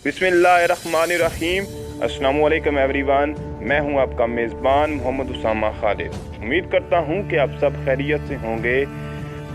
बिस्मिल्लाहिर्रहमानिर्रहीम। अस्सलामु अलैकुम एवरीवन। मैं हूं आपका मेज़बान मोहम्मद उसामा खालिद। उम्मीद करता हूं कि आप सब खैरियत से होंगे।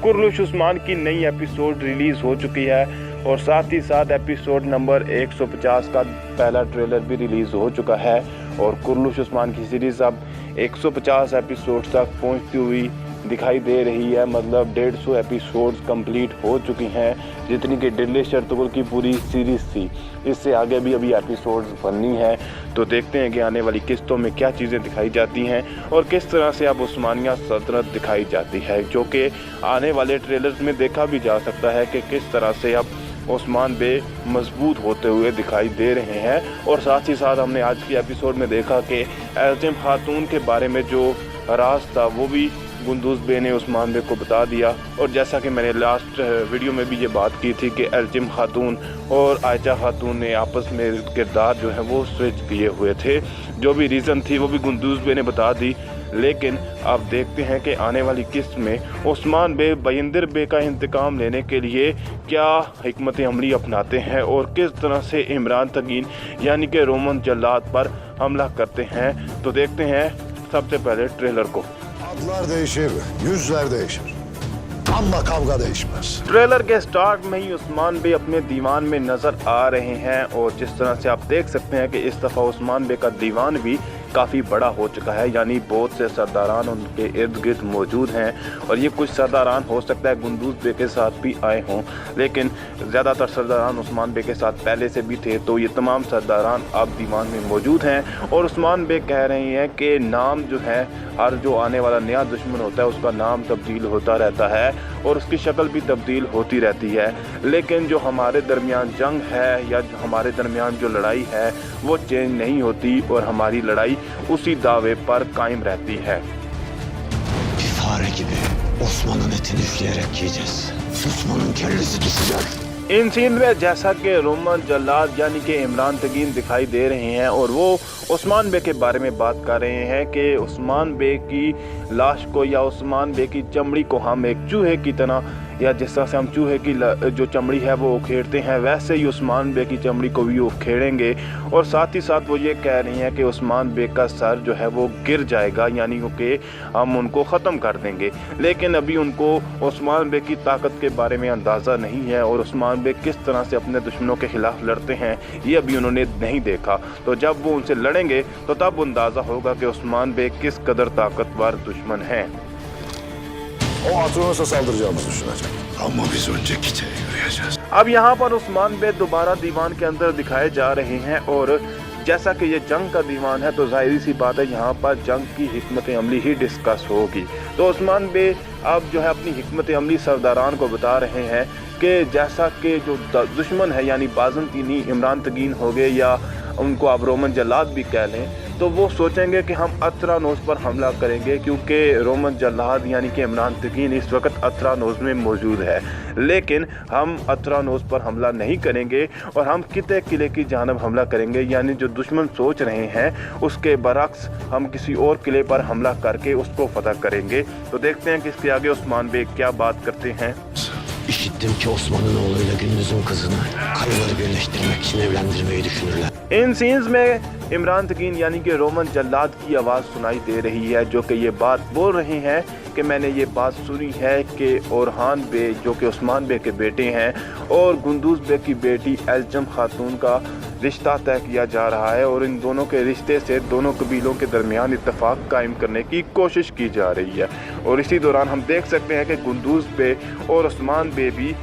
कुर्लुश उस्मान की नई एपिसोड रिलीज़ हो चुकी है और साथ ही साथ एपिसोड नंबर 150 का पहला ट्रेलर भी रिलीज़ हो चुका है और कुर्लुश उस्मान की सीरीज़ अब 150 एपिसोड तक पहुंचती हुई दिखाई दे रही है। मतलब 150 एपिसोड्स कंप्लीट हो चुकी हैं, जितनी कि दिल्ली शर्तुगुल की पूरी सीरीज़ थी। इससे आगे भी अभी एपिसोड्स बननी है, तो देखते हैं कि आने वाली किस्तों में क्या चीज़ें दिखाई जाती हैं और किस तरह से अब उस्मानिया सल्तनत दिखाई जाती है, जो कि आने वाले ट्रेलर्स में देखा भी जा सकता है कि किस तरह से अब उस्मान बे मजबूत होते हुए दिखाई दे रहे हैं। और साथ ही साथ हमने आज की एपिसोड में देखा कि एल्जिम खातून के बारे में जो राज था वो भी गुंदूज बे ने उस्मान बे को बता दिया। और जैसा कि मैंने लास्ट वीडियो में भी ये बात की थी कि एल्जिम खातून और आयशा खातून ने आपस में किरदार जो है वो स्विच किए हुए थे। जो भी रीज़न थी वो भी गुंदूज बे ने बता दी। लेकिन अब देखते हैं कि आने वाली किस्त में उस्मान बे बयंदर बे का इंतकाम लेने के लिए क्या हिकमत अमली अपनाते हैं और किस तरह से इमरान तगीन यानी कि रोमन जल्लाद पर हमला करते हैं। तो देखते हैं सबसे पहले ट्रेलर को। Adlar değişir, yüzler değişir. Ama kavga değişmez. Trailer के स्टार्ट में ही उस्मान बे अपने दीवान में नजर आ रहे हैं और जिस तरह से आप देख सकते हैं कि इस दफ़ा उस्मान बे का दीवान भी काफ़ी बड़ा हो चुका है, यानी बहुत से सरदारान उनके इर्द गिर्द मौजूद हैं। और ये कुछ सरदारान हो सकता है गुंदूज बे के साथ भी आए हों, लेकिन ज़्यादातर सरदारान उस्मान बे के साथ पहले से भी थे। तो ये तमाम सरदारान अब दीवान में मौजूद हैं और उस्मान बे कह रहे हैं कि नाम जो है, हर जो आने वाला नया दुश्मन होता है उसका नाम तब्दील होता रहता है और उसकी शक्ल भी तब्दील होती रहती है, लेकिन जो हमारे दरमियान जंग है या जो हमारे दरमियान जो लड़ाई है वो चेंज नहीं होती और हमारी लड़ाई उसी दावे पर कायम रहती है। Bir fare gibi Osman'ın etini üfleyerek yiyeceğiz. Osman'ın kellesi düşecek. इन सीन में जैसा कि रोमन जल्लाद यानी कि इमरान तगीन दिखाई दे रहे हैं और वो उस्मान बे के बारे में बात कर रहे हैं कि उस्मान बे की लाश को या उस्मान बे की चमड़ी को हम एक चूहे की तरह, या जिस तरह से हम चूहे की जो चमड़ी है वो उखेड़ते हैं, वैसे ही उस्मान बे की चमड़ी को भी उखेड़ेंगे। और साथ ही साथ वो ये कह रही हैं कि उस्मान बे का सर जो है वो गिर जाएगा, यानी कि हम उनको ख़त्म कर देंगे। लेकिन अभी उनको उस्मान बे की ताकत के बारे में अंदाज़ा नहीं है और उस्मान बे किस तरह से अपने दुश्मनों के ख़िलाफ़ लड़ते हैं ये अभी उन्होंने नहीं देखा। तो जब वो उनसे लड़ेंगे तो तब अंदाज़ा होगा कि उस्मान बे किस कदर ताकतवर दुश्मन हैं। O Atronas'a saldıracağımızı düşünecek. Ama biz önce Kite'ye yürüyeceğiz. अब यहाँ पर उस्मान बे दोबारा दीवान के अंदर दिखाए जा रहे हैं और जैसा कि ये जंग का दीवान है तो जाहिर सी बात है यहाँ पर जंग की हिकमत अमली ही डिस्कस होगी। तो उस्मान बे अब जो है अपनी हिकमत अमली सरदारान को बता रहे हैं कि जैसा कि जो दुश्मन है यानी बाज़ंतीनी इमरान तगीन हो गए या उनको आप रोमन जल्लाद भी कह लें, तो वो सोचेंगे कि हम अतरानोस पर हमला करेंगे, क्योंकि रोमन जल्लाद यानी कि इमरान तगीन इस वक्त अतरानोस में मौजूद है। लेकिन हम अतरानोस पर हमला नहीं करेंगे और हम किले की जानब हमला करेंगे, यानी जो दुश्मन सोच रहे हैं उसके बरक्स हम किसी और किले पर हमला करके उसको फतह करेंगे। तो देखते हैं कि इसके आगे उस्मान बे क्या बात करते हैं। İşittim ki Osman'ın oğluyla Gündüz'ün kızını karıları birleştirmek için evlendirmeyi düşünürler. इन सीन्स में इमरान तगीन यानी कि रोमन जल्लाद की आवाज़ सुनाई दे रही है, जो कि ये बात बोल रहे हैं कि मैंने ये बात सुनी है कि ओरहान बे जो कि उस्मान बे के बेटे हैं और गुंदूज बे की बेटी एल्जिम खातून का रिश्ता तय किया जा रहा है और इन दोनों के रिश्ते से दोनों कबीलों के दरमियान इत्तेफाक कायम करने की कोशिश की जा रही है। और इसी दौरान हम देख सकते हैं कि गुंदूज बे और उस्मान बे भी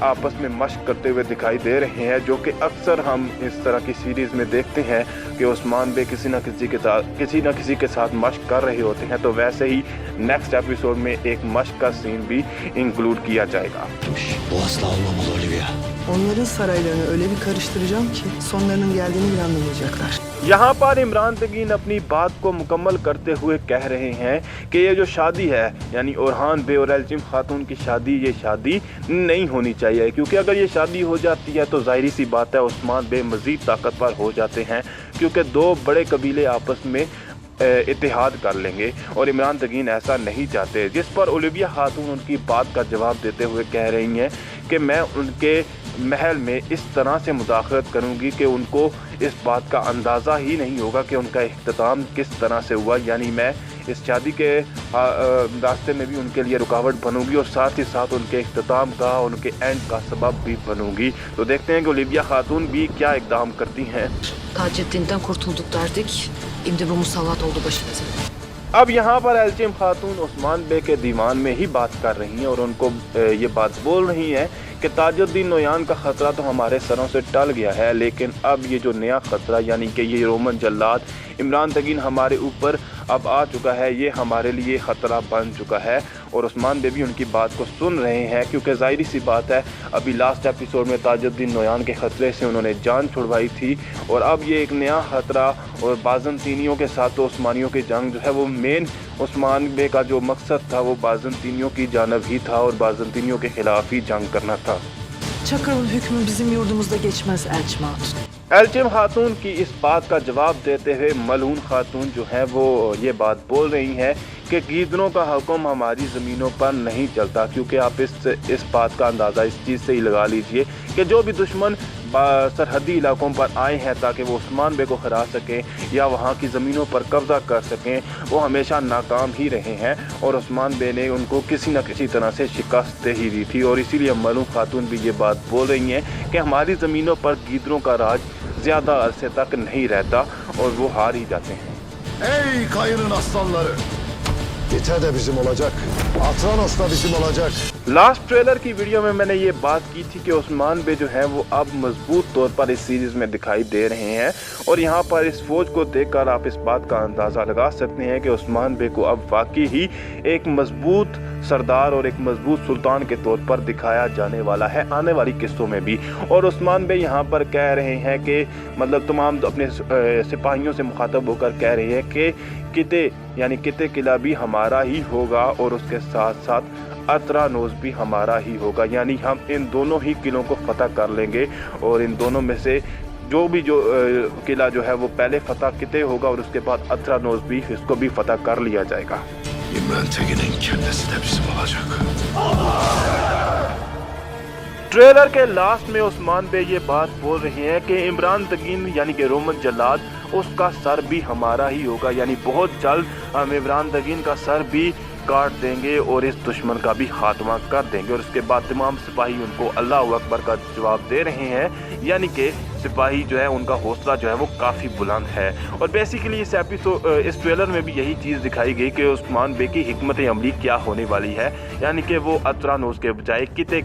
आपस में मशक करते हुए दिखाई दे रहे हैं, जो कि अक्सर हम इस तरह की सीरीज़ में देखते हैं कि उस्मान बे किसी न किसी के साथ मशक कर रहे होते हैं। तो वैसे ही नेक्स्ट एपिसोड में एक मशक का सीन भी इंक्लूड किया जाएगा। Bu asla olmamalı Olivia. Onların saraylarını öyle bir karıştıracağım ki sonlarının geldiğini bile anlamayacaklar. यहाँ पर इमरान तगीन अपनी बात को मुकम्मल करते हुए कह रहे हैं कि ये जो शादी है यानी ओरहान बे और एल्जिम खातून की शादी, ये शादी नहीं होनी चाहिए, क्योंकि अगर ये शादी हो जाती है तो जाहिर सी बात है उस्मान बे मज़ीद ताकतवर हो जाते हैं, क्योंकि दो बड़े कबीले आपस में इत्तेहाद कर लेंगे और इमरान तगीन ऐसा नहीं चाहते। जिस पर ओलिविया खातून उनकी बात का जवाब देते हुए कह रही हैं کہ میں ان کے محل میں اس طرح سے مداخلت کروں گی کہ ان کو اس بات کا اندازہ ہی نہیں ہوگا کہ ان کا اختتام کس طرح سے ہوا، یعنی میں اس شادی کے راستے میں بھی ان کے لیے رکاوٹ بنوں گی اور ساتھ ہی ساتھ ان کے اختتام کا، ان کے اینڈ کا سبب بھی بنوں گی۔ تو دیکھتے ہیں کہ اولیویا خاتون بھی کیا اقدام کرتی ہیں۔ Taceddin'den kurtulduk derdik. Şimdi bu musallat oldu başımıza. اب یہاں پر الچم خاتون عثمان بے کے دیوان میں ہی بات کر رہی ہیں اور ان کو یہ بات بول رہی ہیں کہ تاج الدین نویان کا خطرہ تو ہمارے سروں سے ٹل گیا ہے، لیکن اب یہ جو نیا خطرہ یعنی کہ یہ رومن جلاد عمران تگین ہمارے اوپر اب آ چکا ہے، یہ ہمارے لیے خطرہ بن چکا ہے۔ اور عثمان بے بھی ان کی بات کو سن رہے ہیں، کیونکہ ظاہری سی بات ہے ابھی لاسٹ ایپیسوڈ میں تاج الدین نویان کے خطرے سے انہوں نے جان چھڑوائی تھی، اور اب یہ ایک نیا خطرہ اور بازنطینیوں کے ساتھ تو عثمانیوں کی جنگ جو ہے وہ مین عثمان بے کا جو مقصد تھا وہ بازنطینیوں کی جانب ہی تھا اور بازنطینیوں کے خلاف ہی جنگ کرنا تھا۔ Çakır'ın hükmü bizim yurdumuzda geçmez Elçim Hatun. الچم خاتون کی اس بات کا جواب دیتے ہوئے ملعون خاتون جو ہیں وہ یہ بات بول رہی ہیں کہ گیدڑوں کا حکم ہماری زمینوں پر نہیں چلتا، کیونکہ آپ اس بات کا اندازہ اس چیز سے ہی لگا لیجئے کہ جو بھی دشمن سرحدی علاقوں پر آئے ہیں تاکہ وہ عثمان بے کو ہرا سکیں یا وہاں کی زمینوں پر قبضہ کر سکیں، وہ ہمیشہ ناکام ہی رہے ہیں اور عثمان بے نے ان کو کسی نہ کسی طرح سے شکست دے ہی دی تھی، اور اسی لیے ملعون خاتون بھی یہ بات بول رہی ہیں کہ ہماری زمینوں پر گیدڑوں کا راج زیادہ عرصے تک نہیں رہتا اور وہ ہار ہی جاتے ہیں۔ Ey Kayır'ın aslanları! Gite de bizim olacak. Atranos da bizim olacak. Last trailer کی ویڈیو میں نے یہ بات کی تھی کہ عثمان بے جو ہیں وہ اب مضبوط طور پر اس سیریز میں دکھائی دے رہے ہیں، اور یہاں پر اس فوج کو دیکھ کر آپ اس بات کا اندازہ لگا سکتے ہیں کہ عثمان بے کو اب واقعی ہی ایک مضبوط سردار اور ایک مضبوط سلطان کے طور پر دکھایا جانے والا ہے آنے والی قصوں میں بھی۔ اور عثمان بے یہاں پر کہہ رہے ہیں کہ مطلب تمام اپنے سپاہیوں سے مخاطب ہو کر کہہ رہے ہیں کہ قطع یعنی قطع قلعہ بھی ہمارا ہی ہوگا اور اس کے ساتھ ساتھ اترانوس بھی ہمارا ہی ہوگا، یعنی ہم ان دونوں ہی قلعوں کو فتح کر لیں گے، اور ان دونوں میں سے جو قلعہ جو ہے وہ پہلے فتح قطع ہوگا اور اس کے بعد اترانوس بھی اس کو بھی فتح کر لیا جائے گا۔ İmran Tekin'in kellesi de bizim olacak. Trailer کے لاسٹ میں عثمان بے یہ بات بول رہے ہیں کہ عمران تگین یعنی کہ رومن جلاد اس کا سر بھی ہمارا ہی ہوگا، یعنی بہت جلد ہم عمران تگین کا سر بھی کاٹ دیں گے اور اس دشمن کا بھی خاتمہ کر دیں گے۔ اور اس کے بعد تمام سپاہی ان کو اللہ اکبر کا جواب دے رہے ہیں، یعنی کہ سپاہی جو ہے ان کا حوصلہ جو ہے وہ کافی بلند ہے۔ اور بیسیکلی اس ٹریلر میں بھی یہی چیز دکھائی گئی کہ عثمان بے کی حکمت عملی کیا ہونے والی ہے، یعنی کہ وہ اترانوس کے بجائے قطع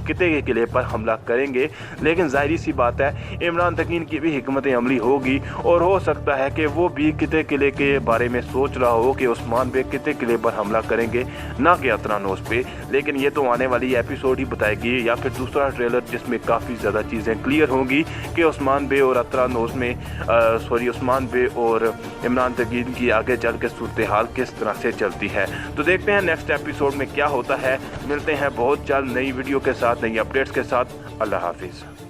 کے قلعے پر حملہ کریں گے۔ لیکن ظاہری سی بات ہے عمران تگین کی بھی حکمت عملی ہوگی، اور ہو سکتا ہے کہ وہ بھی قطع قلعے کے بارے میں سوچ رہا ہو کہ عثمان بے قطع قلعے پر حملہ کریں گے نہ کہ اترانوس پہ، لیکن یہ تو آنے والی ایپیسوڈ ہی بتائے گی یا پھر دوسرا ٹریلر جس میں کافی زیادہ چیزیں کلیئر ہوں گی کہ عثمان بے اور اترانوس میں عثمان بے اور عمران تگین کی آگے چل کے صورتحال کس طرح سے چلتی ہے۔ تو دیکھتے ہیں نیکسٹ ایپیسوڈ میں کیا ہوتا ہے، ملتے ہیں بہت جلد نئی ویڈیو کے ساتھ، نئی اپڈیٹس کے ساتھ۔ اللہ حافظ۔